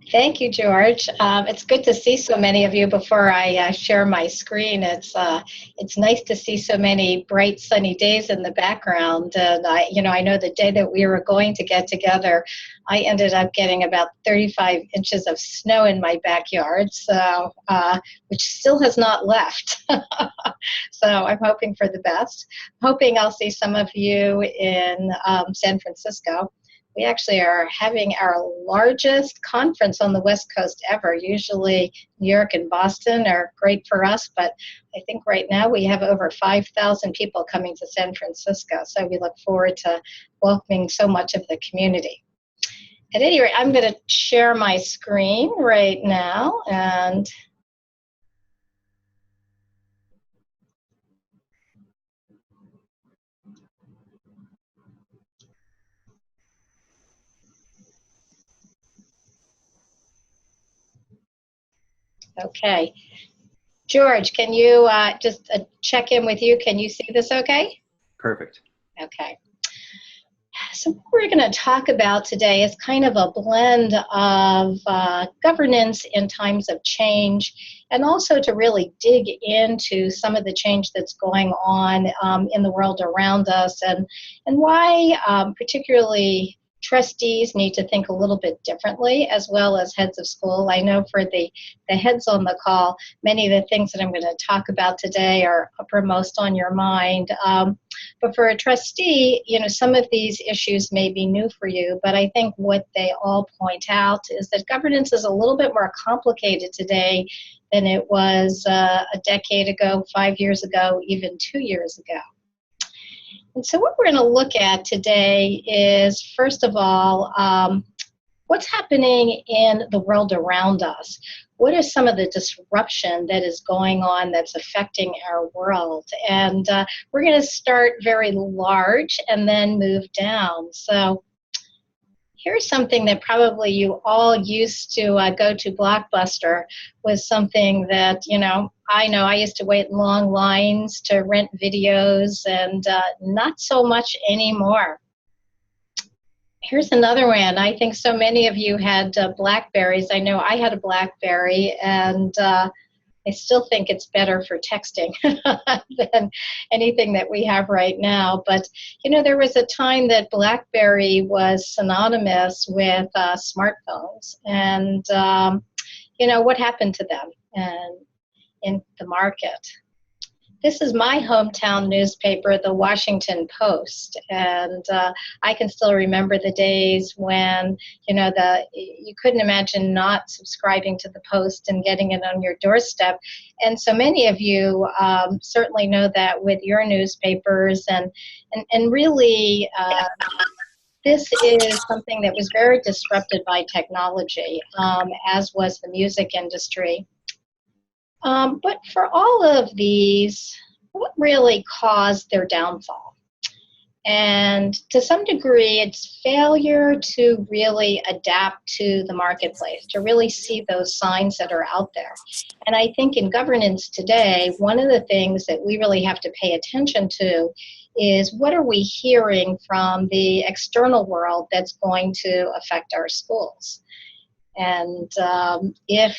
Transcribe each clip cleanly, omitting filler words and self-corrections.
Thank you, George. It's good to see so many of you before I share my screen. It's nice to see so many bright, sunny days in the background. And I know the day that we were going to get together, I ended up getting about 35 inches of snow in my backyard, so which still has not left. So I'm hoping for the best. Hoping I'll see some of you in San Francisco. We actually are having our largest conference on the West Coast ever. Usually New York and Boston are great for us, but I think right now we have over 5,000 people coming to San Francisco. So we look forward to welcoming so much of the community. At any rate, I'm going to share my screen right now, and okay. George, can you just check in with you? Can you see this okay? Perfect. Okay. So what we're going to talk about today is kind of a blend of governance in times of change, and also to really dig into some of the change that's going on in the world around us, and why particularly trustees need to think a little bit differently, as well as heads of school. I know for the heads on the call, many of the things that I'm going to talk about today are uppermost on your mind. But for a trustee, some of these issues may be new for you, but I think what they all point out is that governance is a little bit more complicated today than it was a decade ago, 5 years ago, even 2 years ago. And so what we're going to look at today is, first of all, what's happening in the world around us. What is some of the disruption that is going on that's affecting our world? And we're going to start very large and then move down. So here's something that probably you all used to go to Blockbuster, was something that, I know I used to wait in long lines to rent videos, and not so much anymore. Here's another one. I think so many of you had Blackberries. I know I had a Blackberry, and I still think it's better for texting than anything that we have right now. But, there was a time that BlackBerry was synonymous with smartphones. And, what happened to them and in the market? This is my hometown newspaper, the Washington Post, and I can still remember the days when, you couldn't imagine not subscribing to the Post and getting it on your doorstep. And so many of you certainly know that with your newspapers, and really this is something that was very disrupted by technology, as was the music industry. But for all of these, what really caused their downfall? And to some degree, it's failure to really adapt to the marketplace, to really see those signs that are out there. And I think in governance today, one of the things that we really have to pay attention to is, what are we hearing from the external world that's going to affect our schools? And if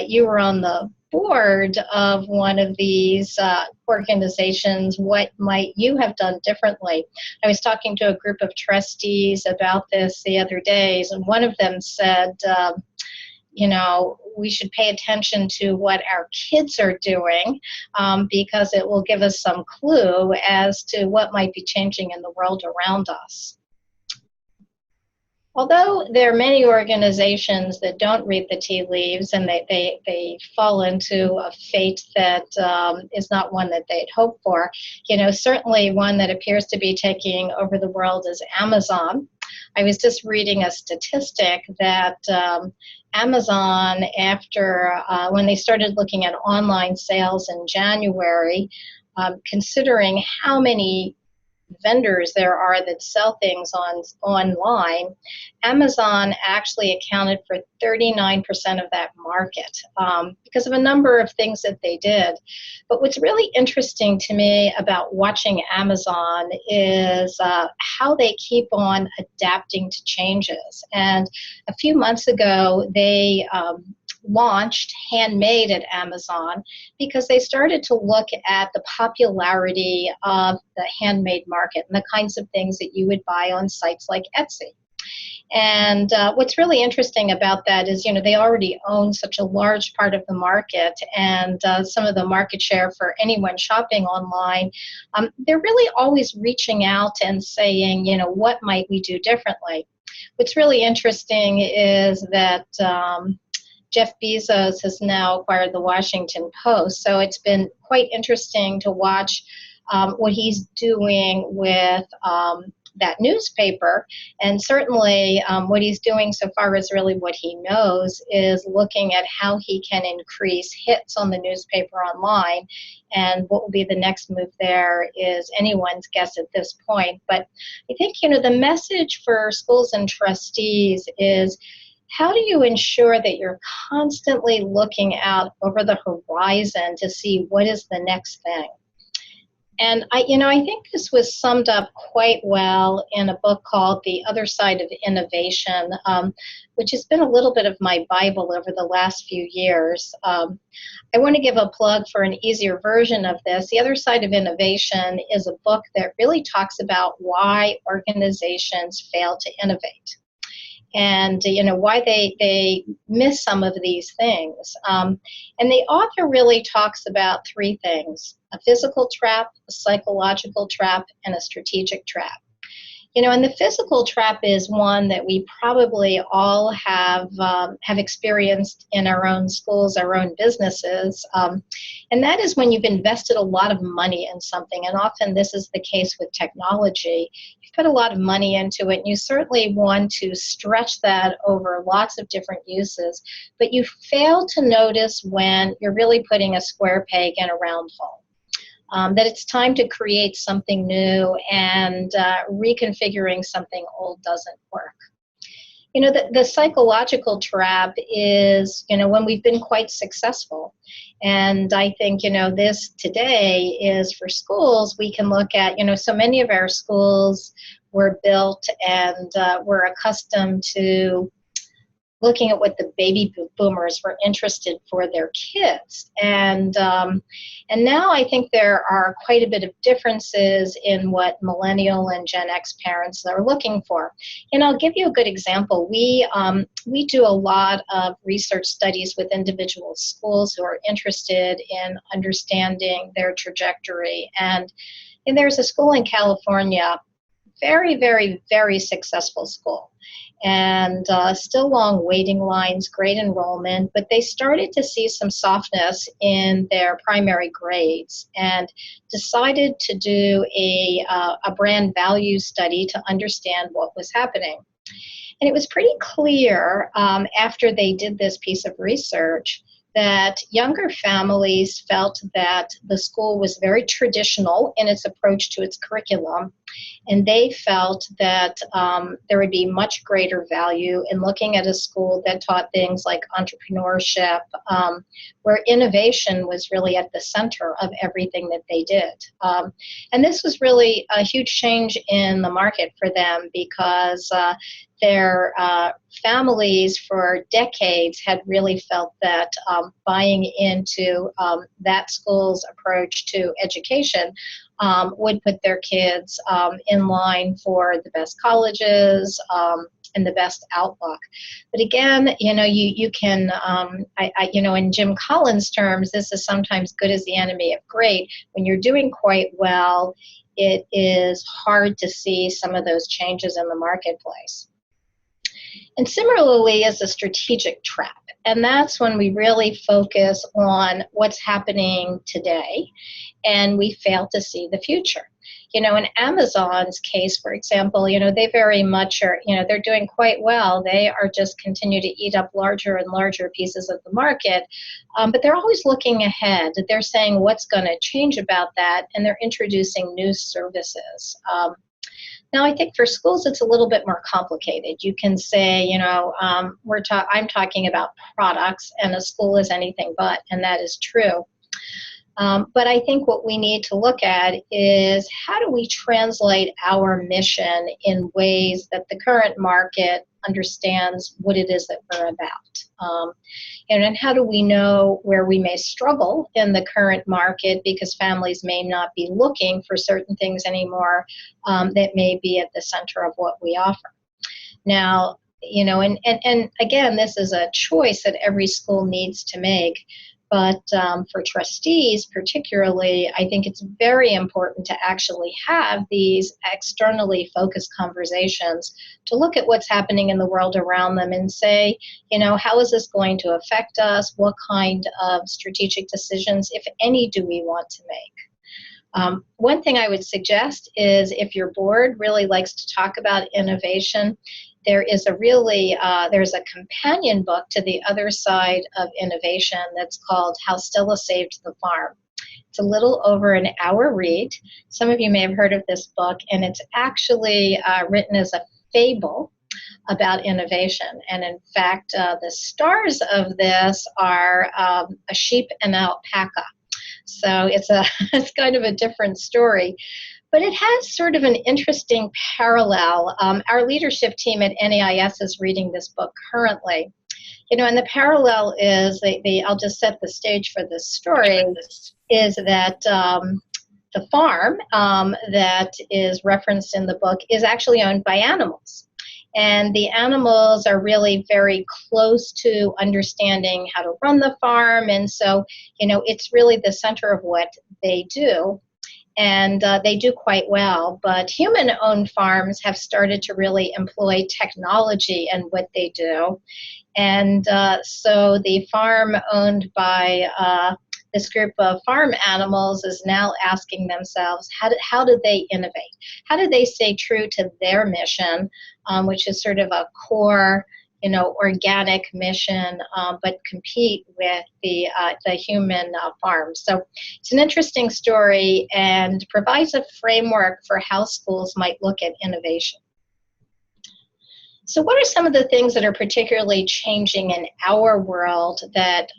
you were on the board of one of these organizations, what might you have done differently? I was talking to a group of trustees about this the other days, and one of them said, we should pay attention to what our kids are doing, because it will give us some clue as to what might be changing in the world around us. Although there are many organizations that don't read the tea leaves, and they fall into a fate that is not one that they'd hoped for, certainly one that appears to be taking over the world is Amazon. I was just reading a statistic that Amazon, after when they started looking at online sales in January, considering how many vendors there are that sell things online, Amazon actually accounted for 39% of that market because of a number of things that they did. But what's really interesting to me about watching Amazon is how they keep on adapting to changes. And a few months ago, they launched Handmade at Amazon because they started to look at the popularity of the handmade market and the kinds of things that you would buy on sites like Etsy. And what's really interesting about that is, they already own such a large part of the market, and some of the market share for anyone shopping online. They're really always reaching out and saying, what might we do differently? What's really interesting is that Jeff Bezos has now acquired the Washington Post, so it's been quite interesting to watch what he's doing with that newspaper. And certainly what he's doing so far is really what he knows, is looking at how he can increase hits on the newspaper online. And what will be the next move there is anyone's guess at this point. But I think, the message for schools and trustees is, how do you ensure that you're constantly looking out over the horizon to see what is the next thing? And I think this was summed up quite well in a book called The Other Side of Innovation, which has been a little bit of my Bible over the last few years. I want to give a plug for an easier version of this. The Other Side of Innovation is a book that really talks about why organizations fail to innovate. And why they miss some of these things. And the author really talks about three things: a physical trap, a psychological trap, and a strategic trap. And the physical trap is one that we probably all have experienced in our own schools, our own businesses, and that is when you've invested a lot of money in something, and often this is the case with technology. You've put a lot of money into it, and you certainly want to stretch that over lots of different uses, but you fail to notice when you're really putting a square peg in a round hole. That it's time to create something new, and reconfiguring something old doesn't work. The psychological trap is, when we've been quite successful. And I think, this today is for schools. We can look at, so many of our schools were built and were accustomed to looking at what the baby boomers were interested for their kids. And now I think there are quite a bit of differences in what millennial and Gen X parents are looking for. And I'll give you a good example. We do a lot of research studies with individual schools who are interested in understanding their trajectory. And there's a school in California, very, very, very successful school. And still long waiting lines, great enrollment, but they started to see some softness in their primary grades and decided to do a brand value study to understand what was happening. And it was pretty clear after they did this piece of research that younger families felt that the school was very traditional in its approach to its curriculum, and they felt that there would be much greater value in looking at a school that taught things like entrepreneurship, where innovation was really at the center of everything that they did. And this was really a huge change in the market for them, because their families for decades had really felt that buying into that school's approach to education would put their kids in line for the best colleges and the best outlook. But again, you can, in Jim Collins' terms, this is sometimes good as the enemy of great. When you're doing quite well, it is hard to see some of those changes in the marketplace. And similarly is a strategic trap. And that's when we really focus on what's happening today and we fail to see the future. In Amazon's case, for example, they very much are, they're doing quite well. They are just continue to eat up larger and larger pieces of the market, but they're always looking ahead. They're saying what's going to change about that, and they're introducing new services. Now, I think for schools, it's a little bit more complicated. You can say, I'm talking about products, and a school is anything but, and that is true. But I think what we need to look at is how do we translate our mission in ways that the current market understands what it is that we're about. And then how do we know where we may struggle in the current market because families may not be looking for certain things anymore that may be at the center of what we offer. Now, and again, this is a choice that every school needs to make. But for trustees particularly, I think it's very important to actually have these externally focused conversations to look at what's happening in the world around them and say, how is this going to affect us? What kind of strategic decisions, if any, do we want to make? One thing I would suggest is if your board really likes to talk about innovation, there is there's a companion book to The Other Side of Innovation that's called How Stella Saved the Farm. It's a little over an hour read. Some of you may have heard of this book, and it's actually written as a fable about innovation. And in fact, the stars of this are a sheep and an alpaca. So it's kind of a different story. But it has sort of an interesting parallel. Our leadership team at NEIS is reading this book currently. And the parallel is, I'll just set the stage for this story, is that the farm that is referenced in the book is actually owned by animals. And the animals are really very close to understanding how to run the farm. And so, it's really the center of what they do. And they do quite well, but human-owned farms have started to really employ technology in what they do. And so the farm owned by this group of farm animals is now asking themselves, how do they innovate? How do they stay true to their mission, which is sort of a core organic mission, but compete with the human farms. So it's an interesting story and provides a framework for how schools might look at innovation. So what are some of the things that are particularly changing in our world that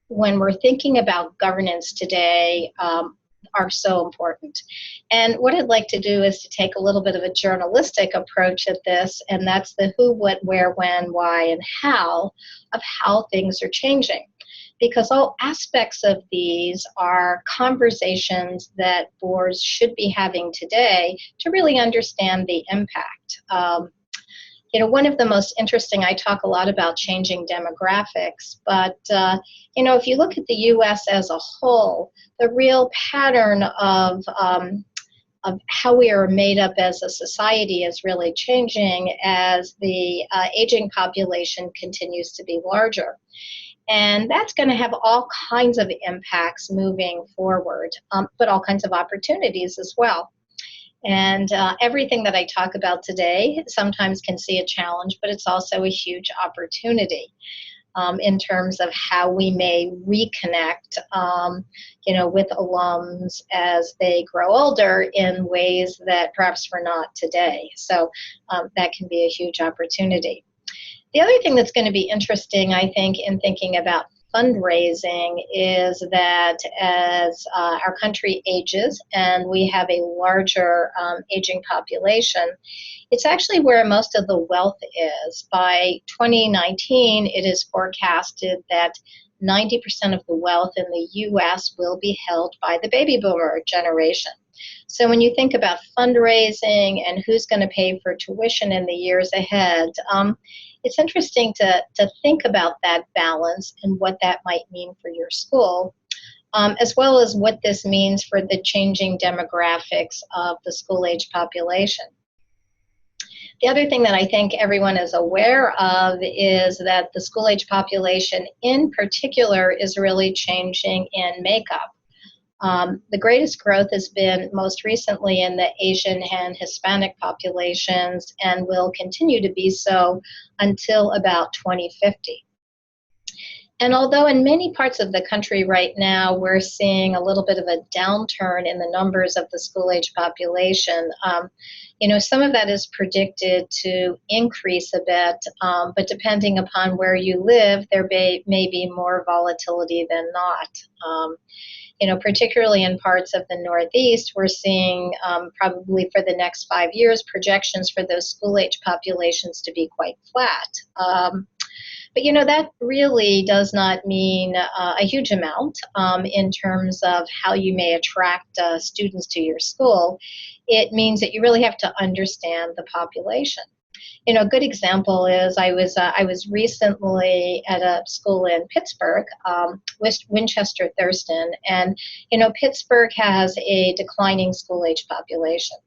when we're thinking about governance today are so important? And what I'd like to do is to take a little bit of a journalistic approach at this, and that's the who, what, where, when, why, and how of how things are changing. Because all aspects of these are conversations that boards should be having today to really understand the impact. One of the most interesting, I talk a lot about changing demographics, but, if you look at the U.S. as a whole, the real pattern of how we are made up as a society is really changing as the aging population continues to be larger. And that's going to have all kinds of impacts moving forward, but all kinds of opportunities as well. And everything that I talk about today sometimes can see a challenge, but it's also a huge opportunity in terms of how we may reconnect, with alums as they grow older in ways that perhaps we're not today. So that can be a huge opportunity. The other thing that's going to be interesting, I think, in thinking about fundraising is that as our country ages and we have a larger aging population, it's actually where most of the wealth is. By 2019, it is forecasted that 90% of the wealth in the U.S. will be held by the baby boomer generation. So when you think about fundraising and who's going to pay for tuition in the years ahead, it's interesting to think about that balance and what that might mean for your school, as well as what this means for the changing demographics of the school-age population. The other thing that I think everyone is aware of is that the school-age population in particular is really changing in makeup. The greatest growth has been most recently in the Asian and Hispanic populations and will continue to be so until about 2050. And although in many parts of the country right now we're seeing a little bit of a downturn in the numbers of the school-age population, some of that is predicted to increase a bit, but depending upon where you live, there may be more volatility than not. Particularly in parts of the Northeast, we're seeing probably for the next 5 years projections for those school-age populations to be quite flat. But that really does not mean a huge amount in terms of how you may attract students to your school. It means that you really have to understand the population. A good example is I was recently at a school in Pittsburgh, Winchester Thurston, and Pittsburgh has a declining school-age population.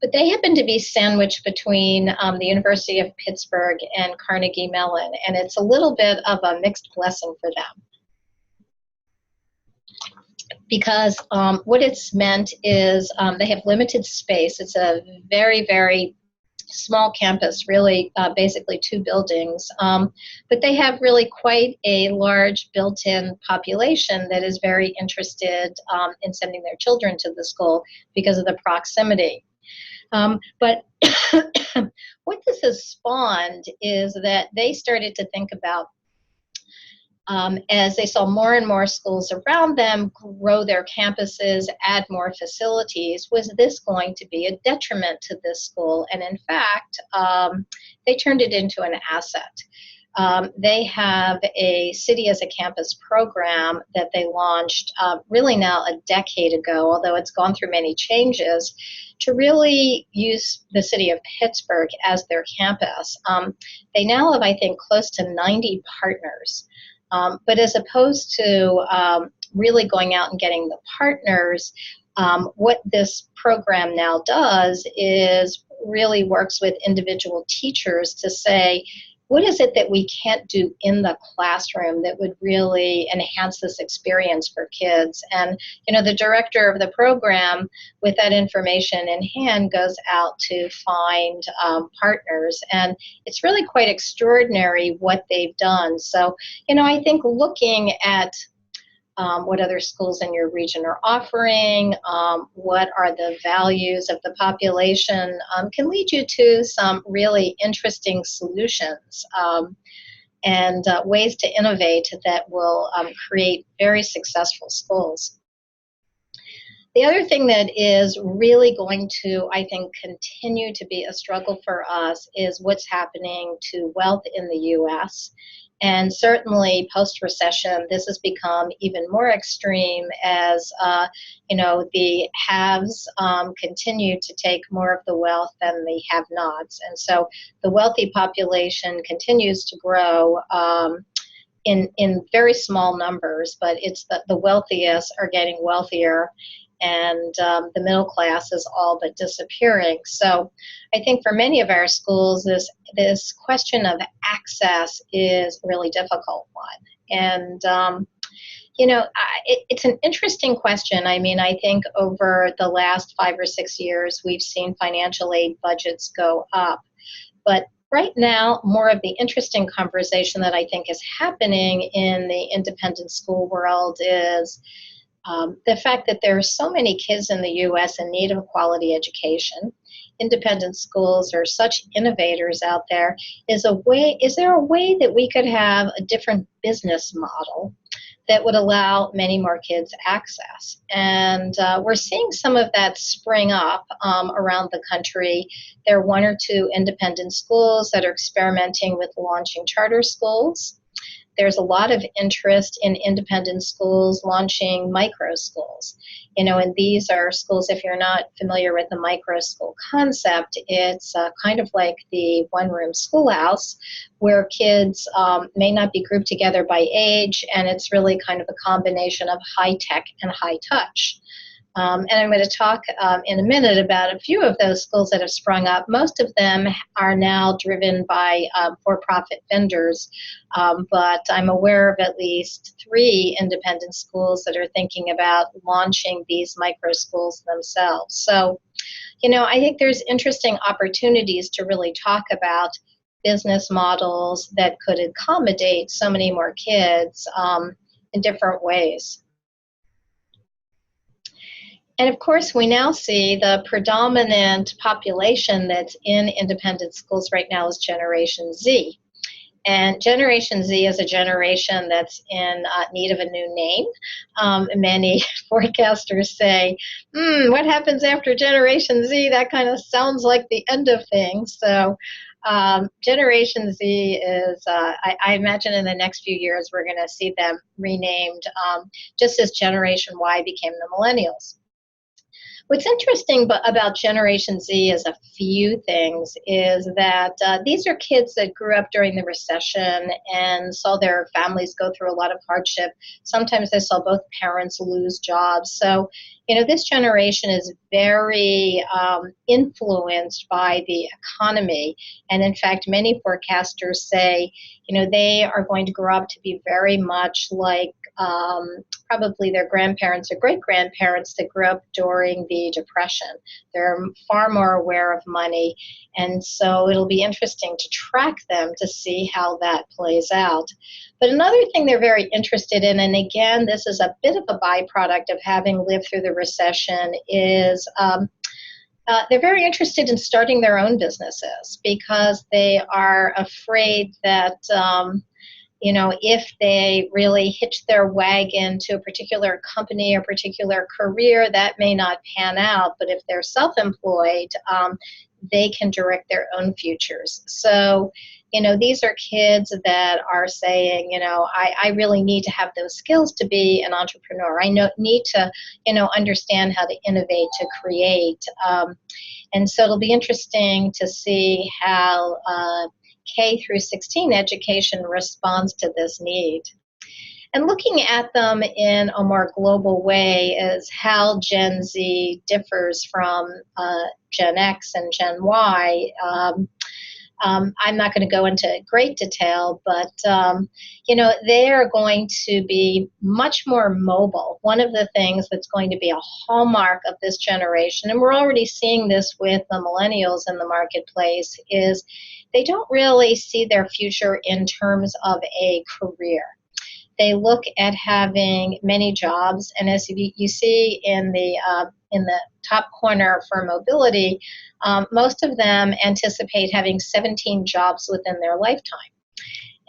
But they happen to be sandwiched between the University of Pittsburgh and Carnegie Mellon, and it's a little bit of a mixed blessing for them. Because what it's meant is they have limited space. It's a very, very small campus, really basically 2 buildings, but they have really quite a large built-in population that is very interested in sending their children to the school because of the proximity. But what this has spawned is that they started to think about, as they saw more and more schools around them grow their campuses, add more facilities, was this going to be a detriment to this school? And in fact, they turned it into an asset. They have a City as a Campus program that they launched really now a decade ago, although it's gone through many changes, to really use the city of Pittsburgh as their campus. They now have, I think, close to 90 partners. But as opposed to really going out and getting the partners, what this program now does is really works with individual teachers to say, what is it that we can't do in the classroom that would really enhance this experience for kids? And, the director of the program, with that information in hand, goes out to find partners. And it's really quite extraordinary what they've done. So, I think looking at what other schools in your region are offering, what are the values of the population, can lead you to some really interesting solutions and ways to innovate that will create very successful schools. The other thing that is really going to, I think, continue to be a struggle for us is what's happening to wealth in the U.S. And certainly post-recession, this has become even more extreme as, the haves continue to take more of the wealth than the have-nots. And so the wealthy population continues to grow in very small numbers, but it's the wealthiest are getting wealthier, and the middle class is all but disappearing. So I think for many of our schools, this question of access is a really difficult one. And, it's an interesting question. I mean, I think over the last 5 or 6 years, we've seen financial aid budgets go up. But right now, more of the interesting conversation that I think is happening in the independent school world is the fact that there are so many kids in the U.S. in need of a quality education. Independent schools are such innovators out there. Is there a way that we could have a different business model that would allow many more kids access? And we're seeing some of that spring up around the country. There are 1 or 2 independent schools that are experimenting with launching charter schools. There's a lot of interest in independent schools launching micro schools. And these are schools, if you're not familiar with the micro school concept, it's kind of like the one-room schoolhouse where kids may not be grouped together by age, and it's really kind of a combination of high tech and high touch. And I'm going to talk in a minute about a few of those schools that have sprung up. Most of them are now driven by for-profit vendors, but I'm aware of at least 3 independent schools that are thinking about launching these micro schools themselves. So, I think there's interesting opportunities to really talk about business models that could accommodate so many more kids in different ways. And of course, we now see the predominant population that's in independent schools right now is Generation Z. And Generation Z is a generation that's in need of a new name. Many forecasters say, what happens after Generation Z? That kind of sounds like the end of things. So Generation Z is, I imagine in the next few years, we're going to see them renamed just as Generation Y became the millennials. What's interesting about Generation Z is a few things, is that these are kids that grew up during the recession and saw their families go through a lot of hardship. Sometimes they saw both parents lose jobs. So, this generation is very influenced by the economy. And in fact, many forecasters say, they are going to grow up to be very much like probably their grandparents or great-grandparents that grew up during the Depression. They're far more aware of money, and so it'll be interesting to track them to see how that plays out. But another thing they're very interested in, and again, this is a bit of a byproduct of having lived through the recession, is they're very interested in starting their own businesses because they are afraid that if they really hitch their wagon to a particular company or particular career, that may not pan out. But if they're self-employed, they can direct their own futures. So, these are kids that are saying, I really need to have those skills to be an entrepreneur. I need to, understand how to innovate, to create. And so it'll be interesting to see how K through 16 education responds to this need. And looking at them in a more global way is how Gen Z differs from Gen X and Gen Y. I'm not going to go into great detail, but, they are going to be much more mobile. One of the things that's going to be a hallmark of this generation, and we're already seeing this with the millennials in the marketplace, is they don't really see their future in terms of a career. They look at having many jobs, and as you see in the top corner for mobility, most of them anticipate having 17 jobs within their lifetime.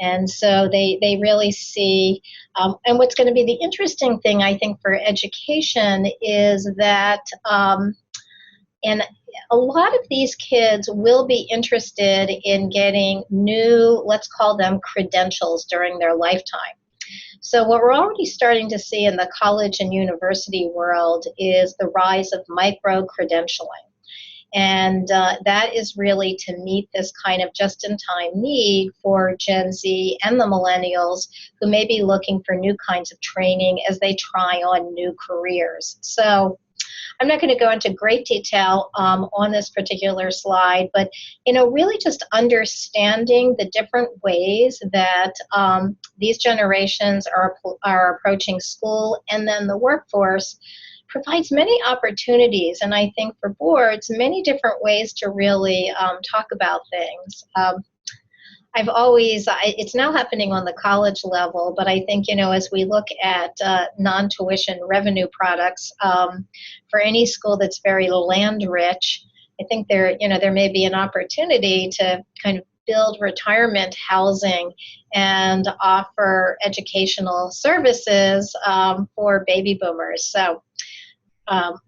And so they really see, and what's going to be the interesting thing, I think, for education is that, and a lot of these kids will be interested in getting new, let's call them credentials during their lifetime. So what we're already starting to see in the college and university world is the rise of micro-credentialing. And that is really to meet this kind of just-in-time need for Gen Z and the millennials who may be looking for new kinds of training as they try on new careers. So I'm not going to go into great detail on this particular slide, but really just understanding the different ways that these generations are approaching school and then the workforce provides many opportunities, and I think for boards, many different ways to really talk about things. It's now happening on the college level, but I think, as we look at non-tuition revenue products for any school that's very land rich, I think there may be an opportunity to kind of build retirement housing and offer educational services for baby boomers. So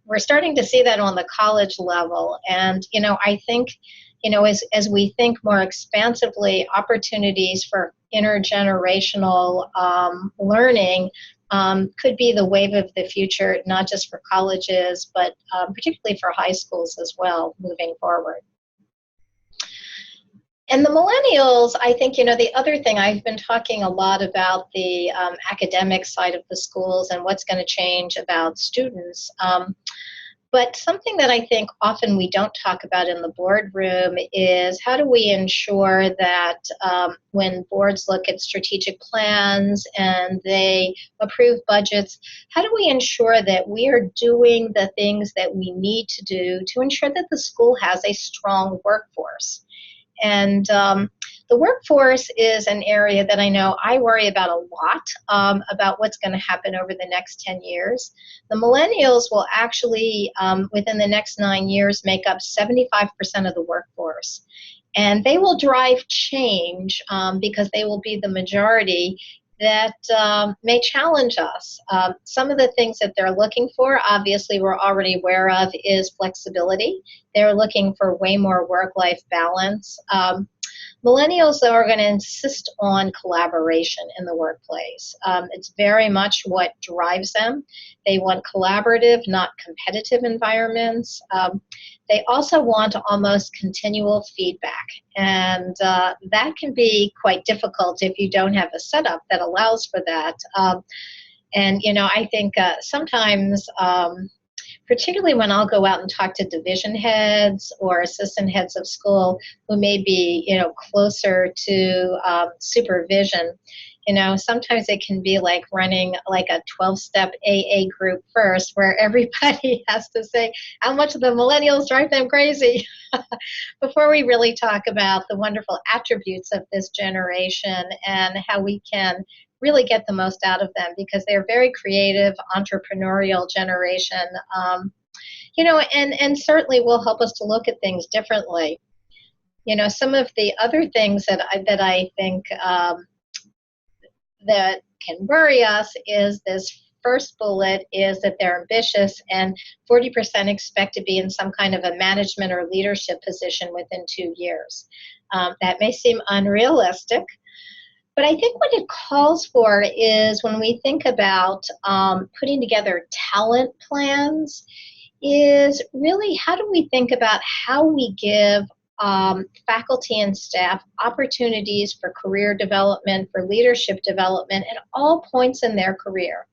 we're starting to see that on the college level, and I think as we think more expansively, opportunities for intergenerational learning could be the wave of the future, not just for colleges, but particularly for high schools as well moving forward. And the millennials, I think, the other thing, I've been talking a lot about the academic side of the schools and what's going to change about students. But something that I think often we don't talk about in the boardroom is how do we ensure that when boards look at strategic plans and they approve budgets, how do we ensure that we are doing the things that we need to do to ensure that the school has a strong workforce? And the workforce is an area that I know I worry about a lot, about what's going to happen over the next 10 years. The millennials will actually, within the next 9 years, make up 75% of the workforce. And they will drive change because they will be the majority that may challenge us. Some of the things that they're looking for, obviously we're already aware of, is flexibility. They're looking for way more work-life balance. Millennials, though, are going to insist on collaboration in the workplace. It's very much what drives them. They want collaborative, not competitive environments. They also want almost continual feedback, and that can be quite difficult if you don't have a setup that allows for that. I think sometimes, particularly when I'll go out and talk to division heads or assistant heads of school who may be, closer to supervision, sometimes it can be like running like a 12-step AA group first, where everybody has to say how much the millennials drive them crazy before we really talk about the wonderful attributes of this generation and how we can really get the most out of them, because they're a very creative, entrepreneurial generation, and certainly will help us to look at things differently. Some of the other things that I think that can worry us is this first bullet is that they're ambitious, and 40% expect to be in some kind of a management or leadership position within 2 years. That may seem unrealistic, but I think what it calls for is, when we think about putting together talent plans, is really how do we think about how we give faculty and staff opportunities for career development, for leadership development at all points in their career.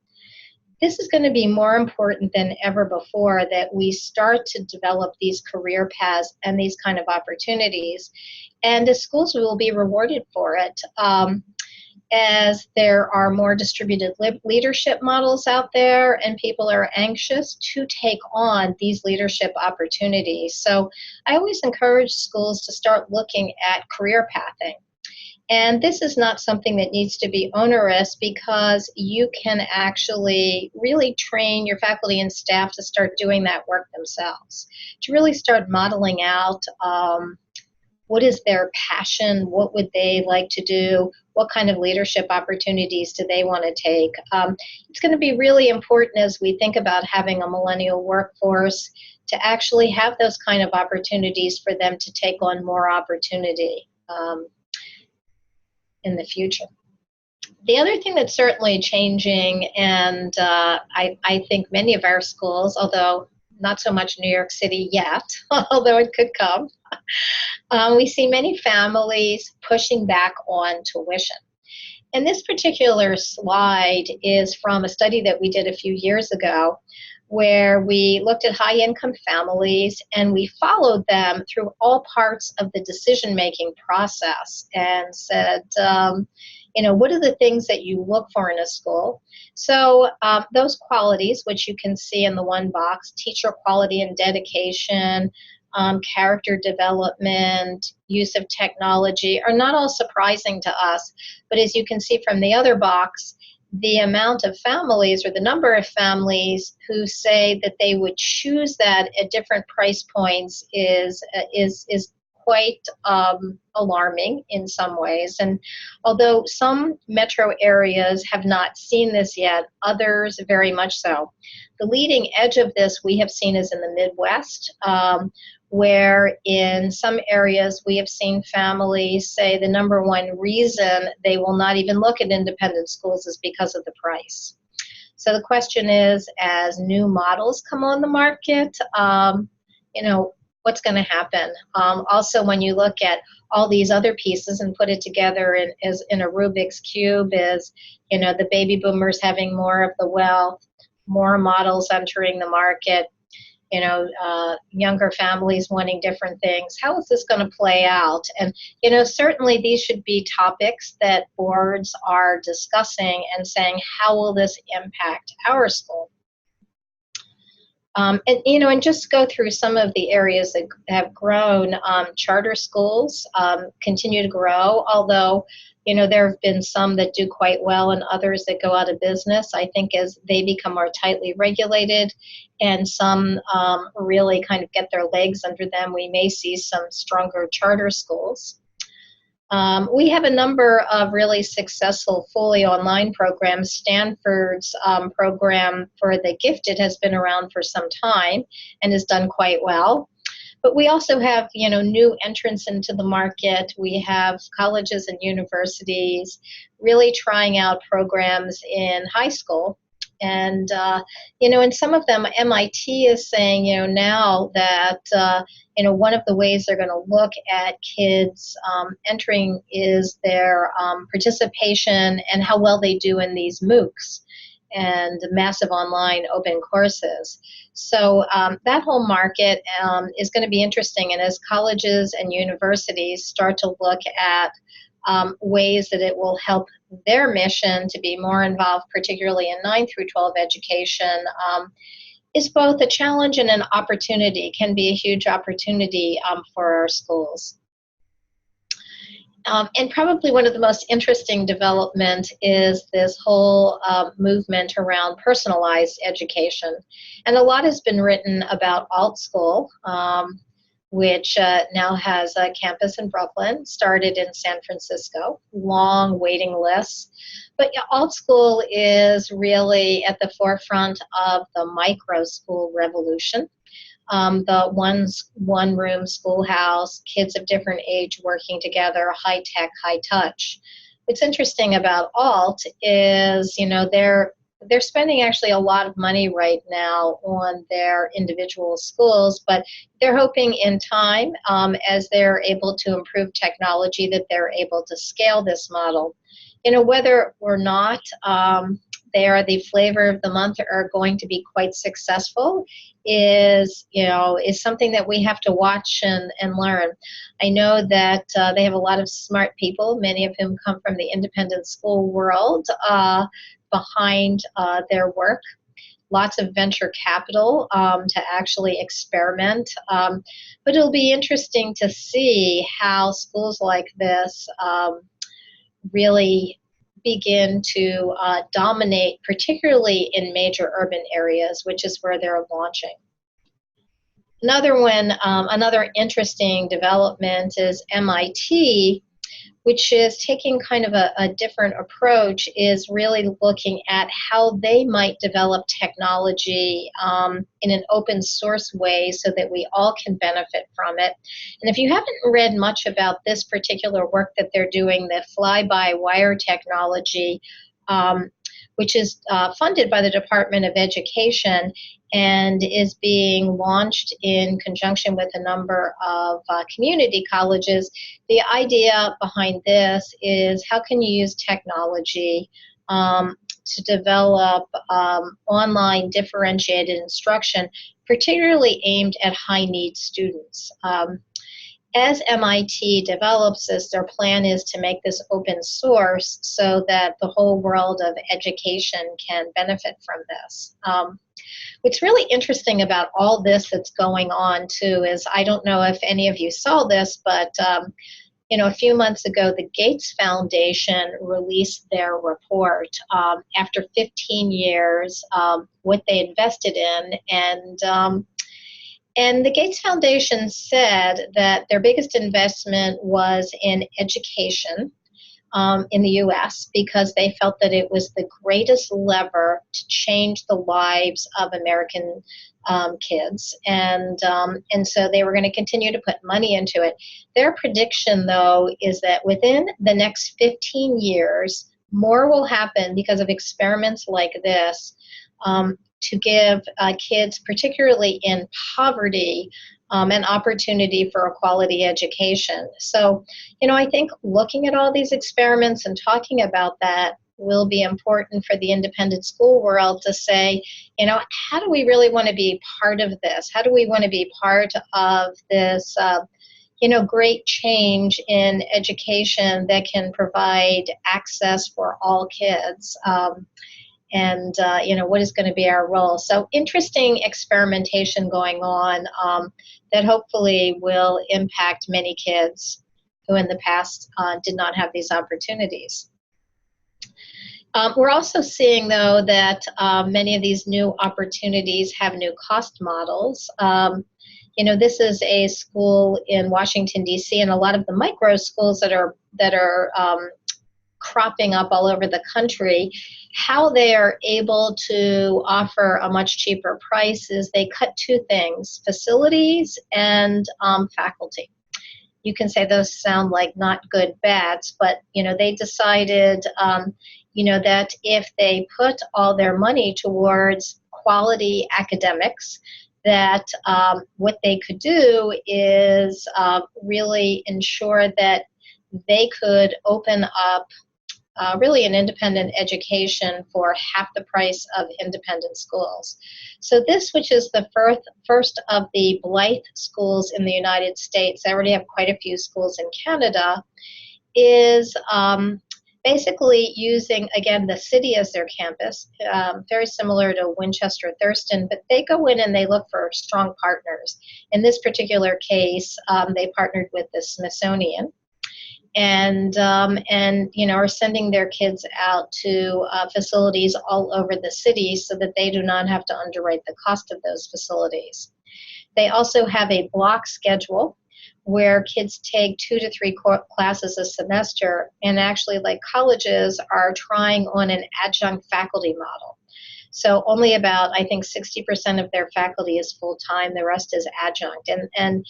This is going to be more important than ever before, that we start to develop these career paths and these kind of opportunities. And the schools will be rewarded for it, as there are more distributed leadership models out there, and people are anxious to take on these leadership opportunities. So I always encourage schools to start looking at career pathing. And this is not something that needs to be onerous, because you can actually really train your faculty and staff to start doing that work themselves, to really start modeling out what is their passion, what would they like to do, what kind of leadership opportunities do they want to take. It's going to be really important as we think about having a millennial workforce to actually have those kind of opportunities for them to take on more opportunity in the future. The other thing that's certainly changing, and I think many of our schools, although not so much New York City yet, although it could come, we see many families pushing back on tuition. And this particular slide is from a study that we did a few years ago, where we looked at high-income families and we followed them through all parts of the decision-making process and said, what are the things that you look for in a school? So those qualities, which you can see in the one box, teacher quality and dedication, character development, use of technology, are not all surprising to us. But as you can see from the other box, the amount of families, or the number of families who say that they would choose that at different price points is quite alarming in some ways. And although some metro areas have not seen this yet, others very much so. The leading edge of this we have seen is in the Midwest, where in some areas we have seen families say the number one reason they will not even look at independent schools is because of the price. So the question is, as new models come on the market, what's going to happen. Also, when you look at all these other pieces and put it together in a Rubik's Cube, is, the baby boomers having more of the wealth, more models entering the market, younger families wanting different things. How is this going to play out? And, certainly these should be topics that boards are discussing and saying, how will this impact our school? And just go through some of the areas that have grown. Charter schools continue to grow, although, there have been some that do quite well and others that go out of business. I think as they become more tightly regulated and some really kind of get their legs under them, we may see some stronger charter schools. We have a number of really successful fully online programs. Stanford's program for the gifted has been around for some time and has done quite well. But we also have, new entrants into the market. We have colleges and universities really trying out programs in high school. And, in some of them, MIT is saying, now that, one of the ways they're going to look at kids entering is their participation and how well they do in these MOOCs and massive online open courses. So that whole market is going to be interesting. And as colleges and universities start to look at ways that it will help their mission to be more involved, particularly in 9 through 12 education, is both a challenge and an opportunity, can be a huge opportunity for our schools. And probably one of the most interesting development is this whole movement around personalized education. And a lot has been written about alt school, which now has a campus in Brooklyn, started in San Francisco, long waiting lists. But alt school is really at the forefront of the micro school revolution. The one-room schoolhouse, kids of different age working together, high-tech, high-touch. What's interesting about alt is, they're spending actually a lot of money right now on their individual schools, but they're hoping in time, as they're able to improve technology, that they're able to scale this model. Whether or not they are the flavor of the month or are going to be quite successful is something that we have to watch and learn. I know that they have a lot of smart people, many of whom come from the independent school world, behind their work. Lots of venture capital to actually experiment. But it'll be interesting to see how schools like this really begin to dominate, particularly in major urban areas, which is where they're launching. Another interesting development is MIT, which is taking kind of a different approach, is really looking at how they might develop technology in an open source way so that we all can benefit from it. And if you haven't read much about this particular work that they're doing, the fly-by-wire technology, which is funded by the Department of Education and is being launched in conjunction with a number of community colleges. The idea behind this is how can you use technology to develop online differentiated instruction, particularly aimed at high-need students. As MIT develops this, their plan is to make this open source so that the whole world of education can benefit from this. What's really interesting about all this that's going on, too, is I don't know if any of you saw this, but a few months ago, the Gates Foundation released their report after 15 years, what they invested in, and the Gates Foundation said that their biggest investment was in education in the U.S. because they felt that it was the greatest lever to change the lives of American kids, and so they were going to continue to put money into it. Their prediction, though, is that within the next 15 years, more will happen because of experiments like this to give kids, particularly in poverty, an opportunity for a quality education. So, I think looking at all these experiments and talking about that will be important for the independent school world to say, how do we really want to be part of this? How do we want to be part of this, great change in education that can provide access for all kids? What is going to be our role? So interesting experimentation going on that hopefully will impact many kids who in the past did not have these opportunities. We're also seeing, though, that many of these new opportunities have new cost models. This is a school in Washington, D.C., and a lot of the micro schools that are cropping up all over the country, how they are able to offer a much cheaper price is they cut two things: facilities and faculty. You can say those sound like not good bats, but they decided that if they put all their money towards quality academics, that what they could do is really ensure that they could open up really an independent education for half the price of independent schools. So this, which is the first of the Blythe schools in the United States, they already have quite a few schools in Canada, is basically using, again, the city as their campus, very similar to Winchester Thurston, but they go in and they look for strong partners. In this particular case, they partnered with the Smithsonian, and are sending their kids out to facilities all over the city so that they do not have to underwrite the cost of those facilities. They also have a block schedule where kids take 2 to 3 classes a semester, and actually, like colleges, are trying on an adjunct faculty model. So only about, I think, 60% of their faculty is full-time, the rest is adjunct. And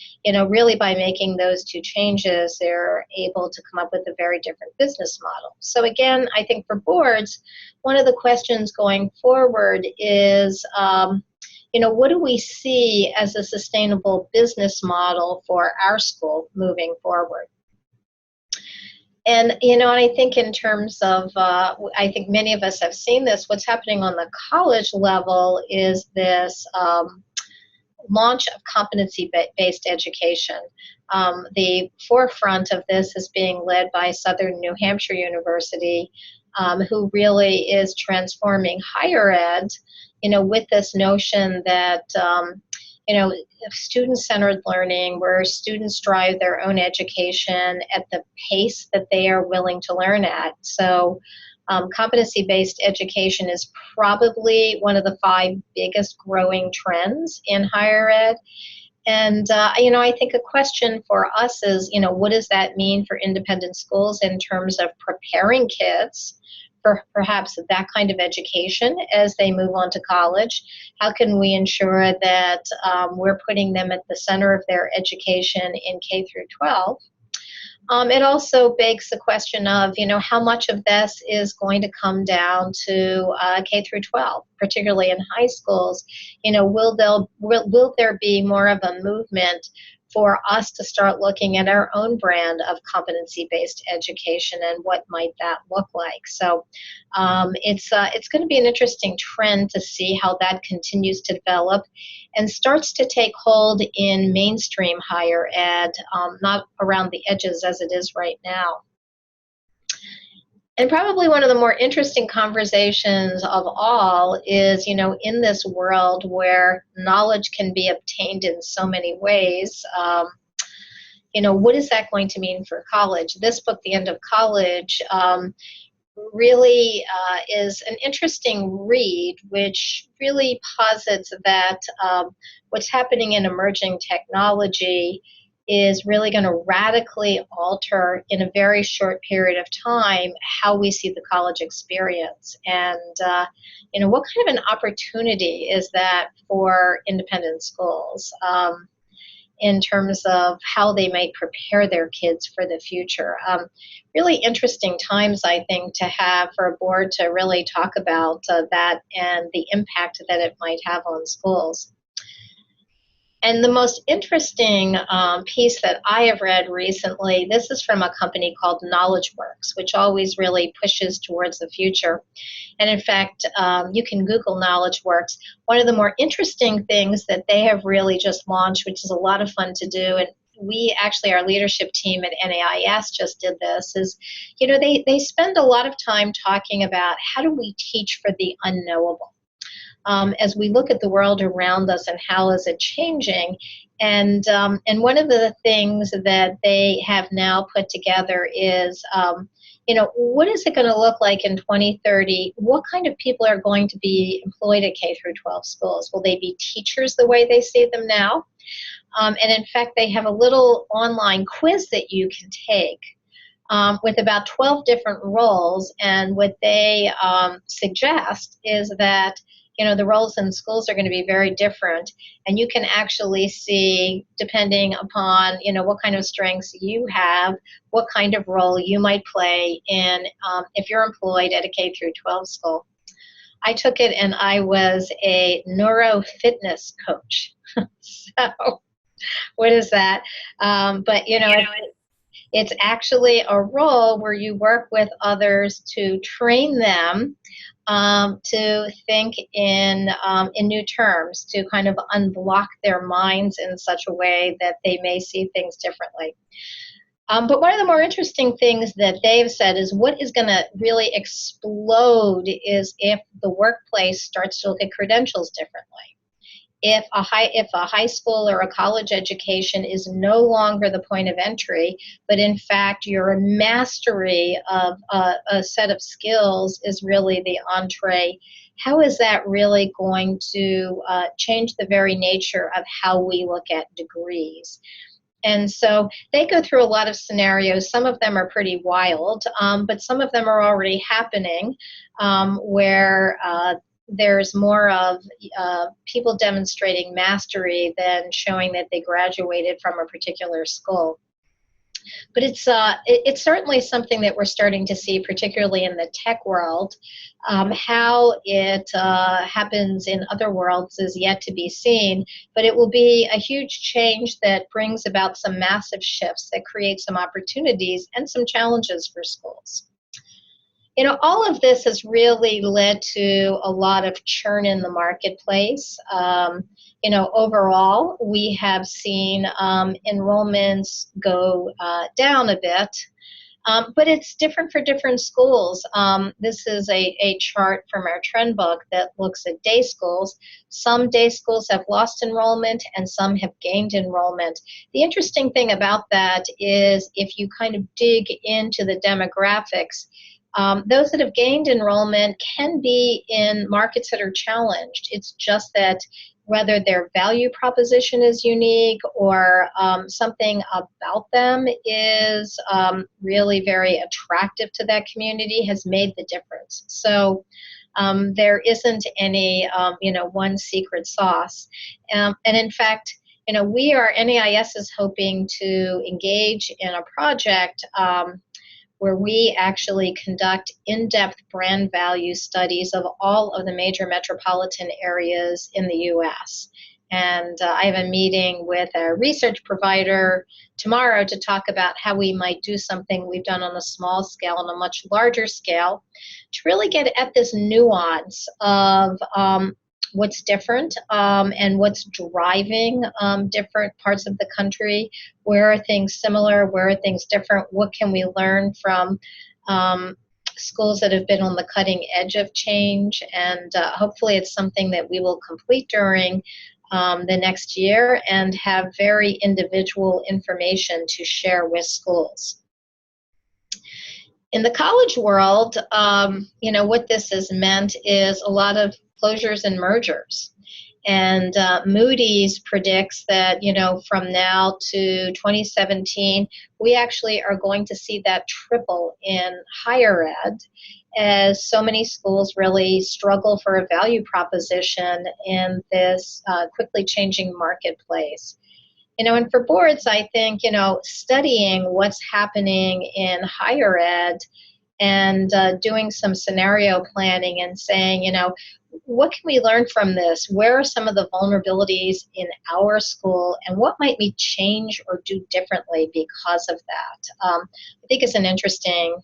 really by making those two changes, they're able to come up with a very different business model. So again, I think for boards, one of the questions going forward is, what do we see as a sustainable business model for our school moving forward? And, I think in terms of, I think many of us have seen this, what's happening on the college level is this launch of competency-based education. The forefront of this is being led by Southern New Hampshire University, who really is transforming higher ed, with this notion that, student-centered learning, where students drive their own education at the pace that they are willing to learn at. So competency-based education is probably one of the 5 biggest growing trends in higher ed. And, I think a question for us is, what does that mean for independent schools in terms of preparing kids for perhaps that kind of education as they move on to college? How can we ensure that we're putting them at the center of their education in K through 12? It also begs the question of, how much of this is going to come down to K through 12, particularly in high schools. Will there be more of a movement for us to start looking at our own brand of competency-based education, and what might that look like? So it's going to be an interesting trend to see how that continues to develop and starts to take hold in mainstream higher ed, not around the edges as it is right now. And probably one of the more interesting conversations of all is, in this world where knowledge can be obtained in so many ways, what is that going to mean for college? This book, The End of College, really is an interesting read, which really posits that what's happening in emerging technology is really going to radically alter in a very short period of time how we see the college experience. And, what kind of an opportunity is that for independent schools in terms of how they might prepare their kids for the future? Really interesting times, I think, to have for a board to really talk about that and the impact that it might have on schools. And the most interesting piece that I have read recently, this is from a company called KnowledgeWorks, which always really pushes towards the future. And in fact, you can Google KnowledgeWorks. One of the more interesting things that they have really just launched, which is a lot of fun to do, and we actually, our leadership team at NAIS just did this, is, they spend a lot of time talking about how do we teach for the unknowable. As we look at the world around us and how is it changing. And one of the things that they have now put together is, what is it going to look like in 2030? What kind of people are going to be employed at K through 12 schools? Will they be teachers the way they see them now? And in fact, they have a little online quiz that you can take with about 12 different roles. And what they suggest is that the roles in schools are going to be very different, and you can actually see, depending upon, what kind of strengths you have, what kind of role you might play in if you're employed at a K through 12 school. I took it and I was a neuro-fitness coach. So what is that? But, it's actually a role where you work with others to train them to think in new terms, to kind of unblock their minds in such a way that they may see things differently. But one of the more interesting things that they've said is what is going to really explode is if the workplace starts to look at credentials differently. If a high school or a college education is no longer the point of entry, but in fact your mastery of a set of skills is really the entree, how is that really going to change the very nature of how we look at degrees? And so they go through a lot of scenarios. Some of them are pretty wild, but some of them are already happening where there's more of people demonstrating mastery than showing that they graduated from a particular school. But it's certainly something that we're starting to see, particularly in the tech world. How it happens in other worlds is yet to be seen, but it will be a huge change that brings about some massive shifts that create some opportunities and some challenges for schools. All of this has really led to a lot of churn in the marketplace. Overall, we have seen enrollments go down a bit, but it's different for different schools. This is a chart from our trend book that looks at day schools. Some day schools have lost enrollment and some have gained enrollment. The interesting thing about that is if you kind of dig into the demographics, those that have gained enrollment can be in markets that are challenged. It's just that whether their value proposition is unique or something about them is really very attractive to that community has made the difference. So there isn't any, one secret sauce. And in fact, NAIS is hoping to engage in a project where we actually conduct in-depth brand value studies of all of the major metropolitan areas in the U.S. And I have a meeting with a research provider tomorrow to talk about how we might do something we've done on a small scale and a much larger scale to really get at this nuance of what's different and what's driving different parts of the country. Where are things similar? Where are things different? What can we learn from schools that have been on the cutting edge of change? And hopefully it's something that we will complete during the next year and have very individual information to share with schools. In the college world, what this has meant is a lot of closures and mergers. And Moody's predicts that, from now to 2017, we actually are going to see that triple in higher ed as so many schools really struggle for a value proposition in this quickly changing marketplace. And for boards, I think, studying what's happening in higher ed and doing some scenario planning and saying, what can we learn from this? Where are some of the vulnerabilities in our school, and what might we change or do differently because of that? I think it's an interesting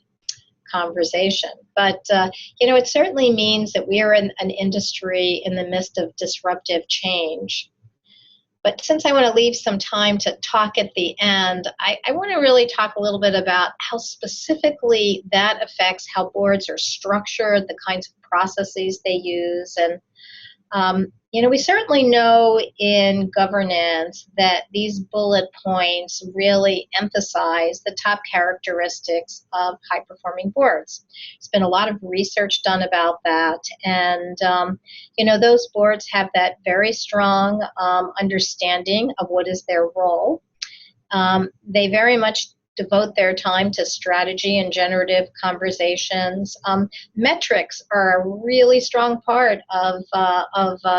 conversation. But, it certainly means that we are in an industry in the midst of disruptive change. But since I want to leave some time to talk at the end, I want to really talk a little bit about how specifically that affects how boards are structured, the kinds of processes they use. And, we certainly know in governance that these bullet points really emphasize the top characteristics of high-performing boards. There's been a lot of research done about that, and those boards have that very strong understanding of what is their role. They very much devote their time to strategy and generative conversations. Metrics are a really strong part of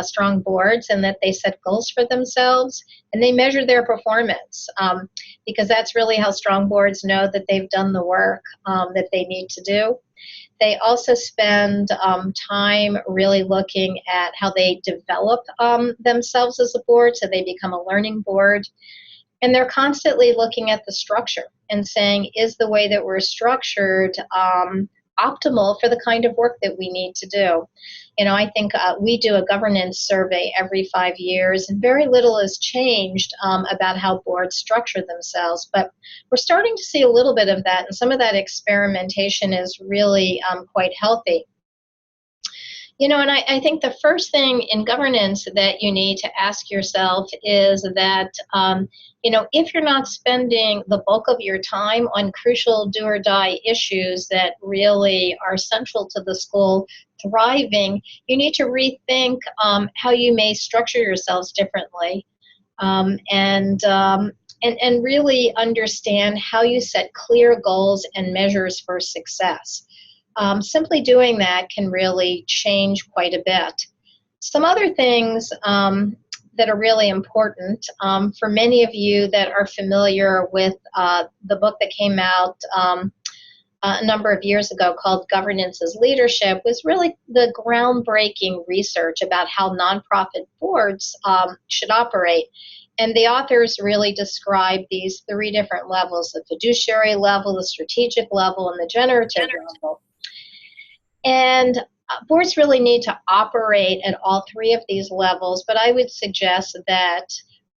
strong boards, and that they set goals for themselves and they measure their performance, because that's really how strong boards know that they've done the work that they need to do. They also spend time really looking at how they develop themselves as a board, so they become a learning board. And they're constantly looking at the structure and saying, is the way that we're structured optimal for the kind of work that we need to do? I think we do a governance survey every 5 years, and very little has changed about how boards structure themselves. But we're starting to see a little bit of that, and some of that experimentation is really quite healthy. And I think the first thing in governance that you need to ask yourself is that, if you're not spending the bulk of your time on crucial do-or-die issues that really are central to the school thriving, you need to rethink how you may structure yourselves differently, and really understand how you set clear goals and measures for success. Simply doing that can really change quite a bit. Some other things that are really important for many of you that are familiar with the book that came out a number of years ago called Governance as Leadership was really the groundbreaking research about how nonprofit boards should operate. And the authors really describe these 3 different levels: the fiduciary level, the strategic level, and the generative level. And boards really need to operate at all 3 of these levels, but I would suggest that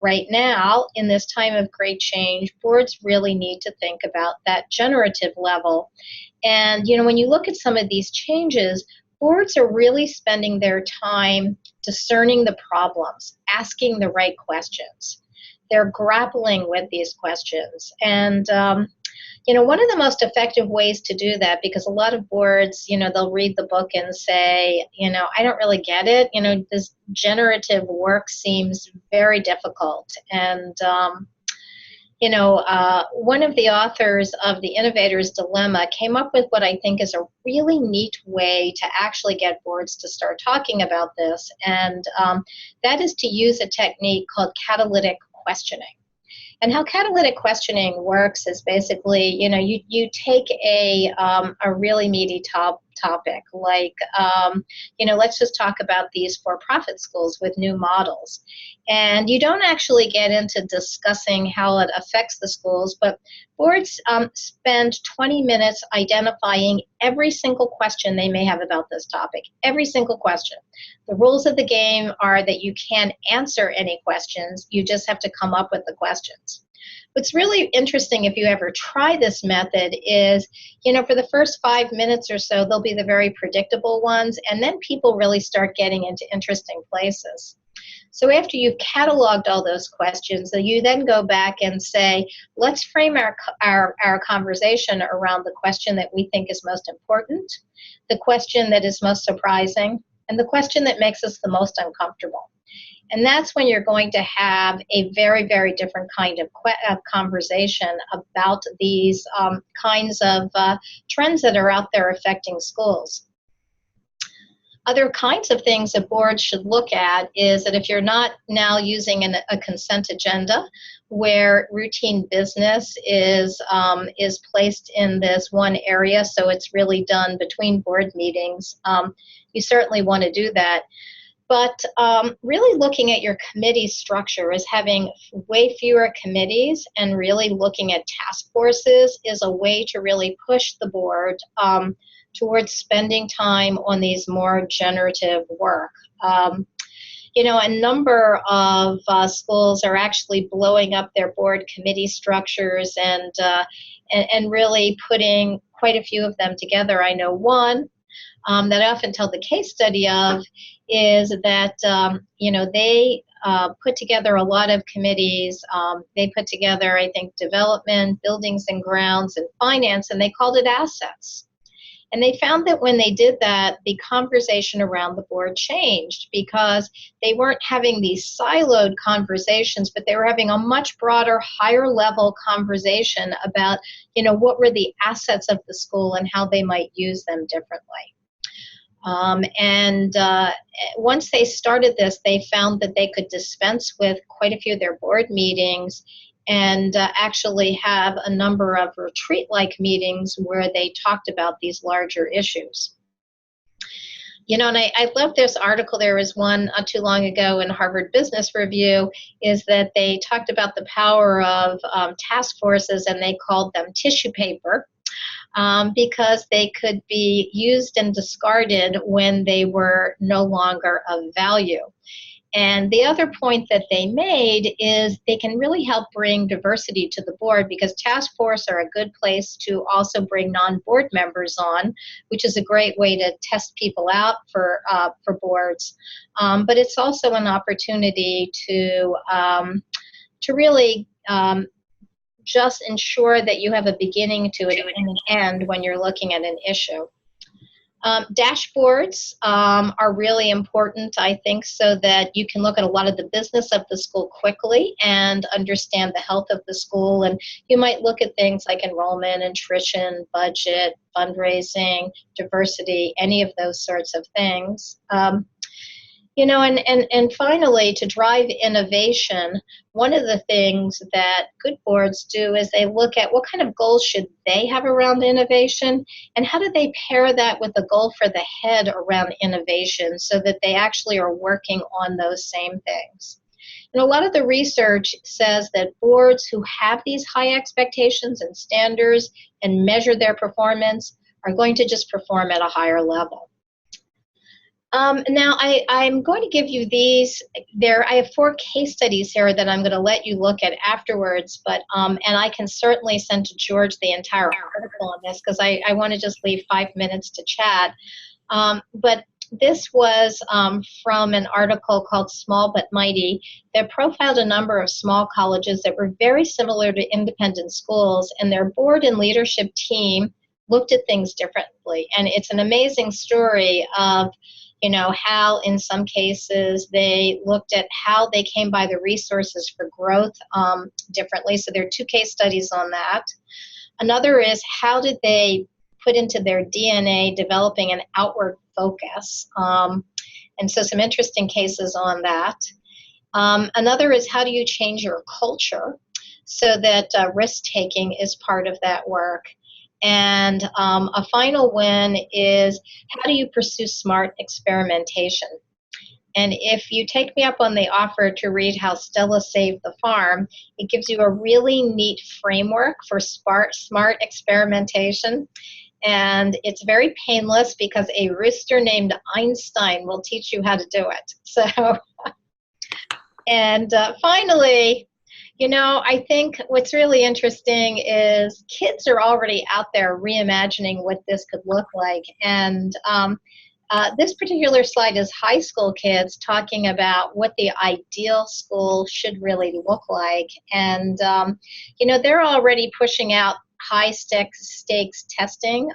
right now, in this time of great change, boards really need to think about that generative level. And, when you look at some of these changes, boards are really spending their time discerning the problems, asking the right questions. They're grappling with these questions. And, one of the most effective ways to do that, because a lot of boards, they'll read the book and say, I don't really get it. This generative work seems very difficult. And, one of the authors of The Innovator's Dilemma came up with what I think is a really neat way to actually get boards to start talking about this. And that is to use a technique called catalytic questioning. And how catalytic questioning works is basically, you take a really meaty topic, like, let's just talk about these for-profit schools with new models. And you don't actually get into discussing how it affects the schools, but boards spend 20 minutes identifying every single question they may have about this topic, every single question. The rules of the game are that you can't answer any questions, you just have to come up with the questions. What's really interesting, if you ever try this method, is, for the first 5 minutes or so, they'll be the very predictable ones, and then people really start getting into interesting places. So after you've cataloged all those questions, you then go back and say, let's frame our conversation around the question that we think is most important, the question that is most surprising, and the question that makes us the most uncomfortable. And that's when you're going to have a very, very different kind of conversation about these kinds of trends that are out there affecting schools. Other kinds of things that boards should look at is that if you're not now using a consent agenda where routine business is placed in this one area, so it's really done between board meetings, you certainly want to do that. But really looking at your committee structure is having way fewer committees and really looking at task forces is a way to really push the board towards spending time on these more generative work. You know, a number of schools are actually blowing up their board committee structures and really putting quite a few of them together. I know one that I often tell the case study of is that, you know, they put together a lot of committees. They put together, I think, development, buildings and grounds, and finance, and they called it assets. And they found that when they did that, the conversation around the board changed because they weren't having these siloed conversations, but they were having a much broader, higher level conversation about, you know, what were the assets of the school and how they might use them differently. Once they started this, they found that they could dispense with quite a few of their board meetings and actually have a number of retreat-like meetings where they talked about these larger issues. You know, and I love this article. There was one not too long ago in Harvard Business Review, is that they talked about the power of task forces, and they called them tissue paper. Because they could be used and discarded when they were no longer of value. And the other point that they made is they can really help bring diversity to the board because task force are a good place to also bring non-board members on, which is a great way to test people out for boards. But it's also an opportunity to really just ensure that you have a beginning to it and an end when you're looking at an issue. Dashboards are really important, I think, so that you can look at a lot of the business of the school quickly and understand the health of the school. And you might look at things like enrollment, attrition, budget, fundraising, diversity, any of those sorts of things. You know, and finally, to drive innovation, one of the things that good boards do is they look at what kind of goals should they have around innovation, and how do they pair that with a goal for the head around innovation so that they actually are working on those same things. And a lot of the research says that boards who have these high expectations and standards and measure their performance are going to just perform at a higher level. Now, I'm going to give you these. I have 4 case studies here that I'm going to let you look at afterwards, but and I can certainly send to George the entire article on this because I want to just leave 5 minutes to chat. But this was from an article called Small But Mighty that profiled a number of small colleges that were very similar to independent schools, and their board and leadership team looked at things differently. And it's an amazing story of, you know, how in some cases they looked at how they came by the resources for growth differently. So there are 2 case studies on that. Another is how did they put into their DNA developing an outward focus. And so some interesting cases on that. Another is how do you change your culture so that risk-taking is part of that work. And a final one is how do you pursue smart experimentation? And if you take me up on the offer to read How Stella Saved the Farm, it gives you a really neat framework for smart experimentation. And it's very painless because a rooster named Einstein will teach you how to do it. So, and finally, you know, I think what's really interesting is kids are already out there reimagining what this could look like. And this particular slide is high school kids talking about what the ideal school should really look like. And, you know, they're already pushing out high stakes testing.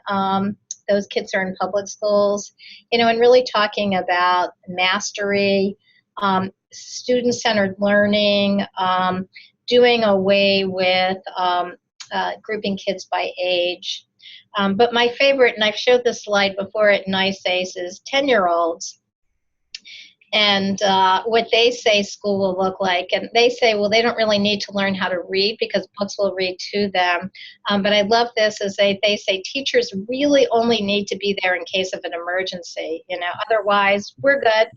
Those kids are in public schools, you know, and really talking about mastery, student-centered learning, doing away with grouping kids by age. But my favorite, and I've showed this slide before at NYSAIS, is 10-year-olds and what they say school will look like. And they say, well, they don't really need to learn how to read because books will read to them. But I love this as they say teachers really only need to be there in case of an emergency. Otherwise, we're good.